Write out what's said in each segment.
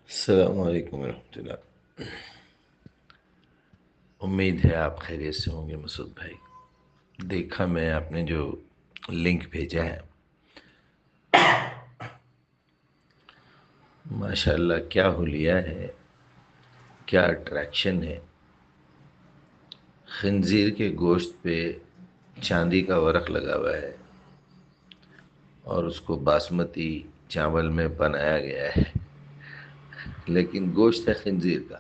السلام علیکم ورحمۃ اللہ۔ امید ہے آپ خیریت سے ہوں گے مسعود بھائی۔ دیکھا میں آپ نے جو لنک بھیجا ہے، ماشاء اللہ کیا حلیہ ہے، کیا اٹریکشن ہے۔ خنزیر کے گوشت پہ چاندی کا ورق لگا ہوا ہے اور اس کو باسمتی چاول میں بنایا گیا ہے، لیکن گوشت ہے خنزیر کا۔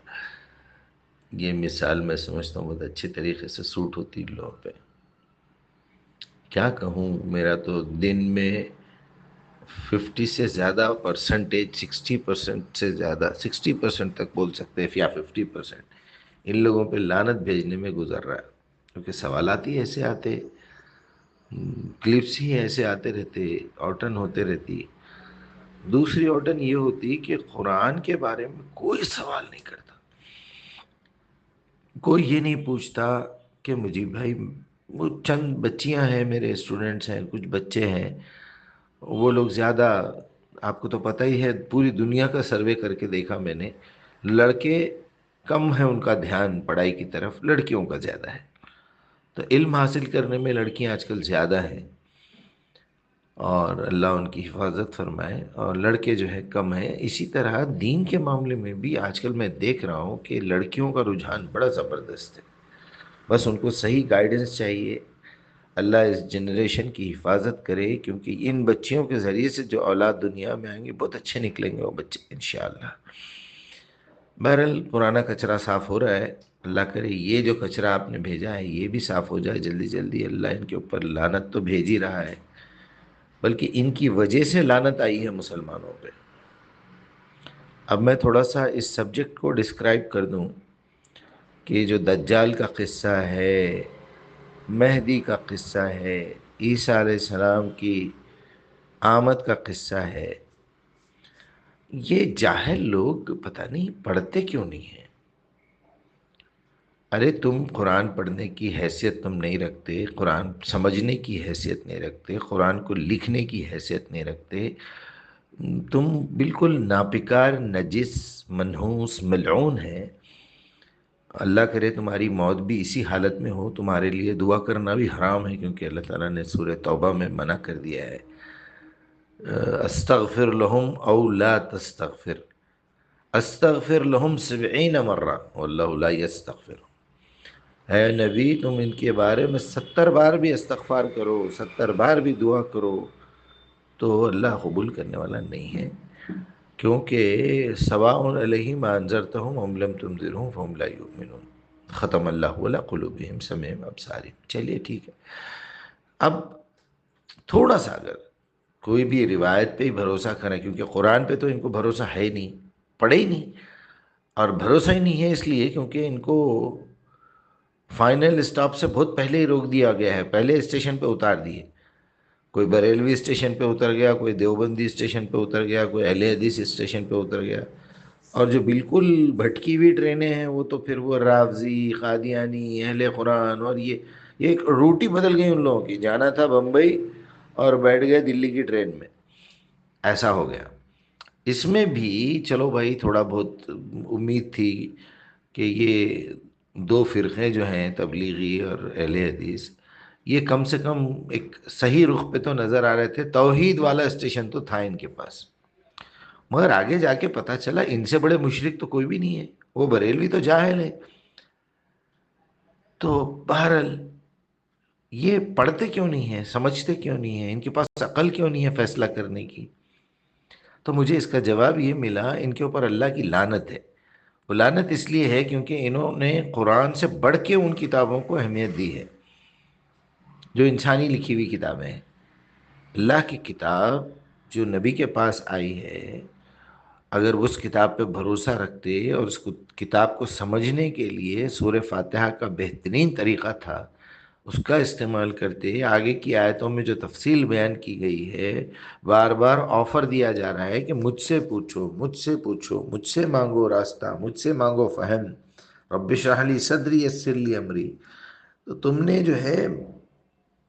یہ مثال میں سمجھتا ہوں بہت اچھی طریقے سے سوٹ ہوتی ہے لوگوں پہ۔ کیا کہوں، میرا تو دن میں 50 سے زیادہ پرسنٹیج، 60% سے زیادہ، 60% تک بول سکتے ہیں یا 50% ان لوگوں پہ لعنت بھیجنے میں گزر رہا ہے، کیونکہ سوالات ہی ایسے آتے، کلپس ہی ایسے آتے رہتے، اوٹن ہوتے رہتی۔ دوسری اوٹن یہ ہوتی کہ قرآن کے بارے میں کوئی سوال نہیں کرتا، کوئی یہ نہیں پوچھتا کہ مجیب بھائی، وہ چند بچیاں ہیں، میرے اسٹوڈنٹس ہیں، کچھ بچے ہیں، وہ لوگ زیادہ، آپ کو تو پتہ ہی ہے، پوری دنیا کا سروے کر کے دیکھا میں نے، لڑکے کم ہیں ان کا دھیان پڑھائی کی طرف، لڑکیوں کا زیادہ ہے۔ تو علم حاصل کرنے میں لڑکیاں آج کل زیادہ ہیں، اور اللہ ان کی حفاظت فرمائے، اور لڑکے جو ہے کم ہیں۔ اسی طرح دین کے معاملے میں بھی آج کل میں دیکھ رہا ہوں کہ لڑکیوں کا رجحان بڑا زبردست ہے، بس ان کو صحیح گائیڈنس چاہیے۔ اللہ اس جنریشن کی حفاظت کرے، کیونکہ ان بچیوں کے ذریعے سے جو اولاد دنیا میں آئیں گے بہت اچھے نکلیں گے وہ بچے انشاءاللہ۔ بہرحال پرانا کچرا صاف ہو رہا ہے، اللہ کرے یہ جو کچرا آپ نے بھیجا ہے یہ بھی صاف ہو جائے جلدی جلدی۔ اللہ ان کے اوپر لعنت تو بھیج ہی رہا ہے، بلکہ ان کی وجہ سے لعنت آئی ہے مسلمانوں پہ۔ اب میں تھوڑا سا اس سبجیکٹ کو ڈسکرائب کر دوں کہ جو دجال کا قصہ ہے، مہدی کا قصہ ہے، عیسیٰ علیہ السلام کی آمد کا قصہ ہے، یہ جاہل لوگ پتہ نہیں پڑھتے کیوں نہیں ہیں۔ ارے تم قرآن پڑھنے کی حیثیت تم نہیں رکھتے، قرآن سمجھنے کی حیثیت نہیں رکھتے، قرآن کو لکھنے کی حیثیت نہیں رکھتے، تم بالکل ناپکار، نجس، منحوس، ملعون ہے۔ اللہ کرے تمہاری موت بھی اسی حالت میں ہو، تمہارے لیے دعا کرنا بھی حرام ہے، کیونکہ اللہ تعالیٰ نے سورہ توبہ میں منع کر دیا ہے، استغفر لہم او لا تستغفر، استغفر لہم 70 مرہ واللہ لا یستغفر۔ اے نبی تم ان کے بارے میں 70 بار بھی استغفار کرو، 70 بار بھی دعا کرو، تو اللہ قبول کرنے والا نہیں ہے، کیونکہ سواء علیہم انذرتہم ام لم تنذرہم فہم لا یؤمنون، ختم اللہ علی قلوبہم سمعہم ابصارہم۔ چلیے ٹھیک ہے، اب تھوڑا سا اگر کوئی بھی روایت پہ ہی بھروسہ کریں، کیونکہ قرآن پہ تو ان کو بھروسہ ہے ہی نہیں، پڑھے ہی نہیں، اور بھروسہ ہی نہیں ہے اس لیے کیونکہ ان کو فائنل اسٹاپ سے بہت پہلے ہی روک دیا گیا ہے، پہلے اسٹیشن پہ اتار دیے، کوئی بریلوی اسٹیشن پہ اتر گیا، کوئی دیوبندی اسٹیشن پہ اتر گیا، کوئی اہل حدیث اسٹیشن پہ اتر گیا، اور جو بالکل بھٹکی ہوئی ٹرینیں ہیں وہ تو پھر وہ رافضی، قادیانی، اہل قرآن، اور یہ ایک روٹ ہی بدل گئی ان لوگوں کی، جانا تھا بمبئی اور بیٹھ گئے دلی کی ٹرین میں، ایسا ہو گیا۔ اس میں بھی چلو بھائی تھوڑا بہت امید تھی کہ یہ دو فرقے جو ہیں تبلیغی اور اہل حدیث، یہ کم سے کم ایک صحیح رخ پہ تو نظر آ رہے تھے، توحید والا اسٹیشن تو تھا ان کے پاس، مگر آگے جا کے پتا چلا ان سے بڑے مشرک تو کوئی بھی نہیں ہے، وہ بریلوی تو جاہل ہے۔ تو بہرحال یہ پڑھتے کیوں نہیں ہیں، سمجھتے کیوں نہیں ہیں، ان کے پاس عقل کیوں نہیں ہے فیصلہ کرنے کی؟ تو مجھے اس کا جواب یہ ملا، ان کے اوپر اللہ کی لعنت ہے۔ وہ لعنت اس لیے ہے کیونکہ انہوں نے قرآن سے بڑھ کے ان کتابوں کو اہمیت دی ہے جو انسانی لکھی ہوئی کتابیں ہیں۔ اللہ کی کتاب جو نبی کے پاس آئی ہے، اگر اس کتاب پہ بھروسہ رکھتے اور اس کو کتاب کو سمجھنے کے لیے سورہ فاتحہ کا بہترین طریقہ تھا، اس کا استعمال کرتے، آگے کی آیتوں میں جو تفصیل بیان کی گئی ہے، بار بار آفر دیا جا رہا ہے کہ مجھ سے پوچھو، مجھ سے پوچھو، مجھ سے مانگو راستہ، مجھ سے مانگو فہم، رب اشرح لی صدری یسر لی امری۔ تو تم نے جو ہے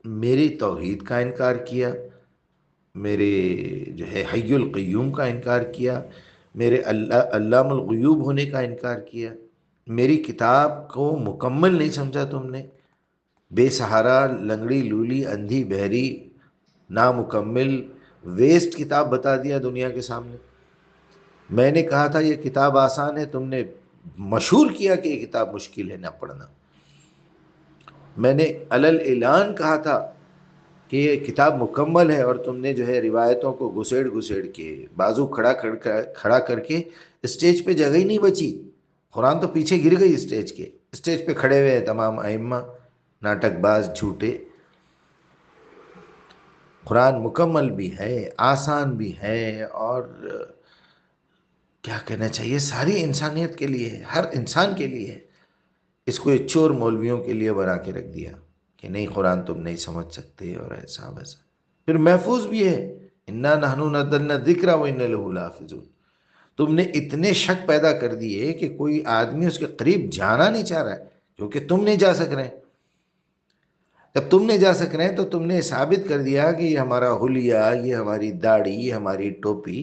میری توحید کا انکار کیا، میرے جو ہے حی القیوم کا انکار کیا، میرے علام الغیوب ہونے کا انکار کیا، میری کتاب کو مکمل نہیں سمجھا تم نے، بے سہارا، لنگڑی لولی، اندھی بہری، نامکمل، ویسٹ کتاب بتا دیا دنیا کے سامنے۔ میں نے کہا تھا یہ کتاب آسان ہے، تم نے مشہور کیا کہ یہ کتاب مشکل ہے نہ پڑھنا۔ میں نے علل اعلان کہا تھا کہ یہ کتاب مکمل ہے، اور تم نے جو ہے روایتوں کو گھسیڑ گھسیڑ کے، بازو کھڑا کر کے، اسٹیج پہ جگہ ہی نہیں بچی، قرآن تو پیچھے گر گئی اسٹیج پہ کھڑے ہوئے ہیں تمام ائمہ، ناٹک باز، جھوٹے۔ قرآن مکمل بھی ہے، آسان بھی ہے، اور کیا کہنا چاہیے، ساری انسانیت کے لیے ہے، ہر انسان کے لیے ہے۔ اس کو یہ چور مولویوں کے لیے بنا کے رکھ دیا کہ نہیں قرآن تم نہیں سمجھ سکتے، اور ایسا ویسا۔ پھر محفوظ بھی ہے، انا نحن نزلنا الذکر وانا لہ لحافظون۔ تم نے اتنے شک پیدا کر دیے کہ کوئی آدمی اس کے قریب جانا نہیں چاہ رہا ہے، کیونکہ تم نہیں جا سک رہے ہیں۔ جب تم نہیں جا سک رہے ہیں تو تم نے ثابت کر دیا کہ یہ ہمارا حلیہ، یہ ہماری داڑھی، یہ ہماری ٹوپی،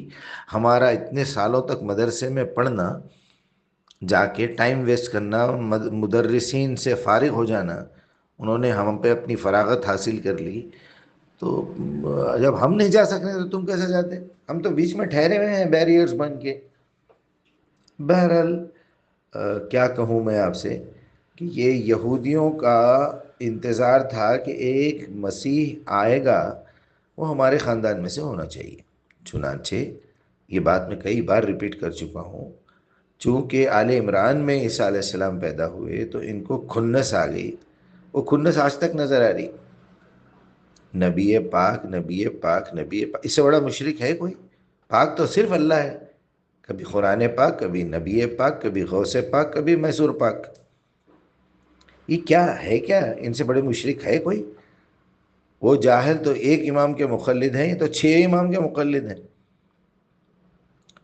ہمارا اتنے سالوں تک مدرسے میں پڑھنا، جا کے ٹائم ویسٹ کرنا، مدرسین سے فارغ ہو جانا، انہوں نے ہم پہ اپنی فراغت حاصل کر لی، تو جب ہم نہیں جا سک رہے تو تم کیسے جاتے؟ ہم تو بیچ میں ٹھہرے ہوئے ہیں بیریئرز بن کے۔ بہرحال کیا کہوں میں آپ سے کہ یہ یہودیوں کا انتظار تھا کہ ایک مسیح آئے گا، وہ ہمارے خاندان میں سے ہونا چاہیے۔ چنانچہ یہ بات میں کئی بار ریپیٹ کر چکا ہوں، چونکہ آل عمران میں عیسیٰ علیہ السلام پیدا ہوئے تو ان کو کھنس آ گئی، وہ کھنس آج تک نظر آ رہی۔ نبی پاک، نبی پاک، نبی پاک، اس سے بڑا مشرک ہے کوئی؟ پاک تو صرف اللہ ہے، کبھی قرآن پاک، کبھی نبی پاک، کبھی غوث پاک، کبھی میسور پاک۔ یہ کیا ہے؟ کیا ان سے بڑے مشرک ہے کوئی؟ وہ جاہل تو ایک امام کے مقلد ہیں، یہ تو 6 امام کے مقلد ہیں۔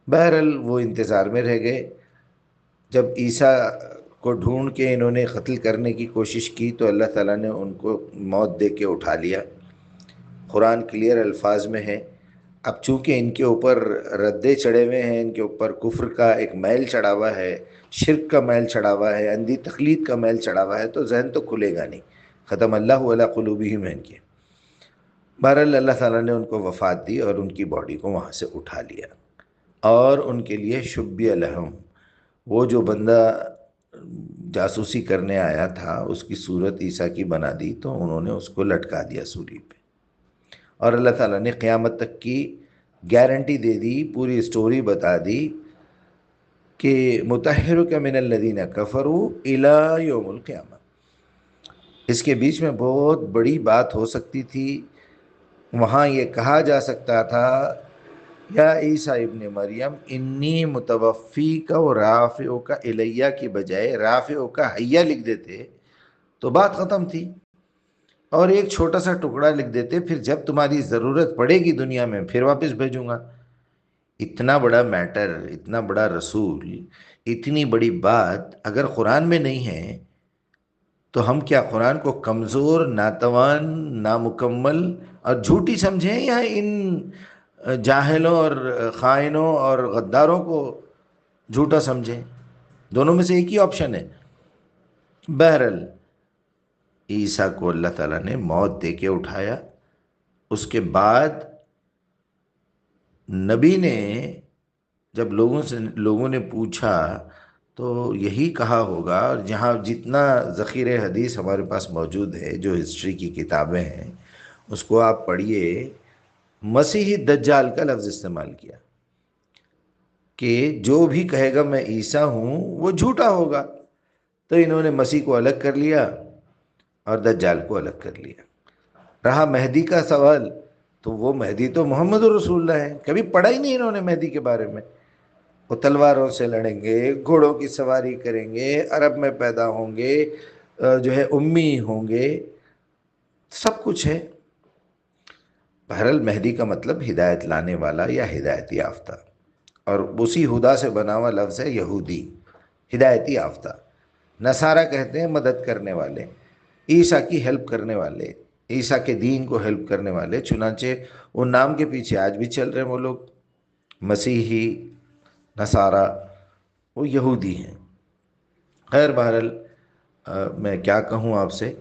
بہرحال وہ انتظار میں رہ گئے۔ جب عیسیٰ کو ڈھونڈ کے انہوں نے قتل کرنے کی کوشش کی تو اللہ تعالیٰ نے ان کو موت دے کے اٹھا لیا۔ قرآن کلیئر الفاظ میں ہے۔ اب چونکہ ان کے اوپر ردے چڑھے ہوئے ہیں، ان کے اوپر کفر کا ایک میل چڑھا ہوا ہے، شرک کا میل چڑھا ہوا ہے، اندھی تقلید کا میل چڑھا ہوا ہے، تو ذہن تو کھلے گا نہیں۔ ختم اللہ علی قلوبہم ان کے۔ بہرحال اللہ تعالیٰ نے ان کو وفات دی اور ان کی باڈی کو وہاں سے اٹھا لیا، اور ان کے لیے شبیہ لہم، وہ جو بندہ جاسوسی کرنے آیا تھا اس کی صورت عیسیٰ کی بنا دی، تو انہوں نے اس کو لٹکا دیا سولی پہ، اور اللہ تعالیٰ نے قیامت تک کی گارنٹی دے دی، پوری سٹوری بتا دی کہ مطہرک من الذین کفروا الی یوم القیامہ۔ اس کے بیچ میں بہت بڑی بات ہو سکتی تھی، وہاں یہ کہا جا سکتا تھا یا عیسیٰ ابن مریم انی متوفیک و رافعک الیہ کی بجائے رافعک حیہ لکھ دیتے تو بات ختم تھی، اور ایک چھوٹا سا ٹکڑا لکھ دیتے پھر جب تمہاری ضرورت پڑے گی دنیا میں پھر واپس بھیجوں گا۔ اتنا بڑا میٹر، اتنا بڑا رسول، اتنی بڑی بات اگر قرآن میں نہیں ہے تو ہم کیا قرآن کو کمزور، ناتوان، نامکمل اور جھوٹی سمجھیں، یا ان جاہلوں اور خائنوں اور غداروں کو جھوٹا سمجھیں؟ دونوں میں سے ایک ہی آپشن ہے۔ بہرحال عیسیٰ کو اللہ تعالیٰ نے موت دے کے اٹھایا۔ اس کے بعد نبی نے جب لوگوں نے پوچھا تو یہی کہا ہوگا، اور جہاں جتنا ذخیرہ حدیث ہمارے پاس موجود ہے، جو ہسٹری کی کتابیں ہیں اس کو آپ پڑھیے، مسیحی دجال کا لفظ استعمال کیا کہ جو بھی کہے گا میں عیسیٰ ہوں وہ جھوٹا ہوگا، تو انہوں نے مسیح کو الگ کر لیا اور دجال کو الگ کر لیا۔ رہا مہدی کا سوال، تو وہ مہدی تو محمد رسول اللہ ہے، کبھی پڑھا ہی نہیں انہوں نے مہدی کے بارے میں۔ وہ تلواروں سے لڑیں گے، گھوڑوں کی سواری کریں گے، عرب میں پیدا ہوں گے، جو ہے امی ہوں گے، سب کچھ ہے۔ بہرحال مہدی کا مطلب ہدایت لانے والا یا ہدایت یافتہ، اور اسی ہدا سے بنا ہوا لفظ ہے یہودی، ہدایت یافتہ۔ نصارہ کہتے ہیں مدد کرنے والے، عیسیٰ کی ہیلپ کرنے والے، عیسیٰ کے دین کو ہیلپ کرنے والے۔ چنانچہ وہ نام کے پیچھے آج بھی چل رہے ہیں وہ لوگ، مسیحی، نصارہ، وہ یہودی ہیں۔ خیر بہرحال میں کیا کہوں آپ سے،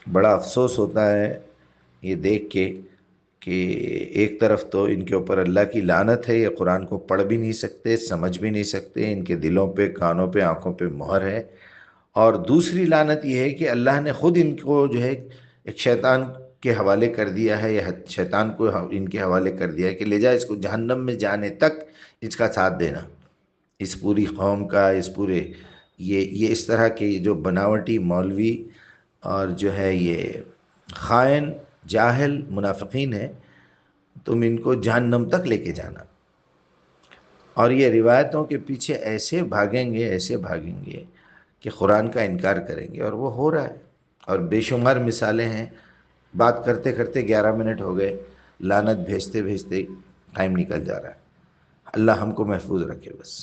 بڑا افسوس ہوتا ہے یہ دیکھ کے کہ ایک طرف تو ان کے اوپر اللہ کی لعنت ہے، یہ قرآن کو پڑھ بھی نہیں سکتے، سمجھ بھی نہیں سکتے، ان کے دلوں پہ، کانوں پہ، آنکھوں پہ مہر ہے، اور دوسری لعنت یہ ہے کہ اللہ نے خود ان کو جو ہے ایک شیطان کے حوالے کر دیا ہے، یا شیطان کو ان کے حوالے کر دیا ہے کہ لے جا اس کو جہنم میں جانے تک اس کا ساتھ دینا، اس پوری قوم کا، اس پورے یہ اس طرح کے جو بناوٹی مولوی اور جو ہے یہ خائن جاہل منافقین ہیں، تم ان کو جہنم تک لے کے جانا۔ اور یہ روایتوں کے پیچھے ایسے بھاگیں گے، ایسے بھاگیں گے کہ قرآن کا انکار کریں گے، اور وہ ہو رہا ہے، اور بے شمار مثالیں ہیں۔ بات کرتے کرتے 11 منٹ ہو گئے، لعنت بھیجتے بھیجتے ٹائم نکل جا رہا ہے۔ اللہ ہم کو محفوظ رکھے بس۔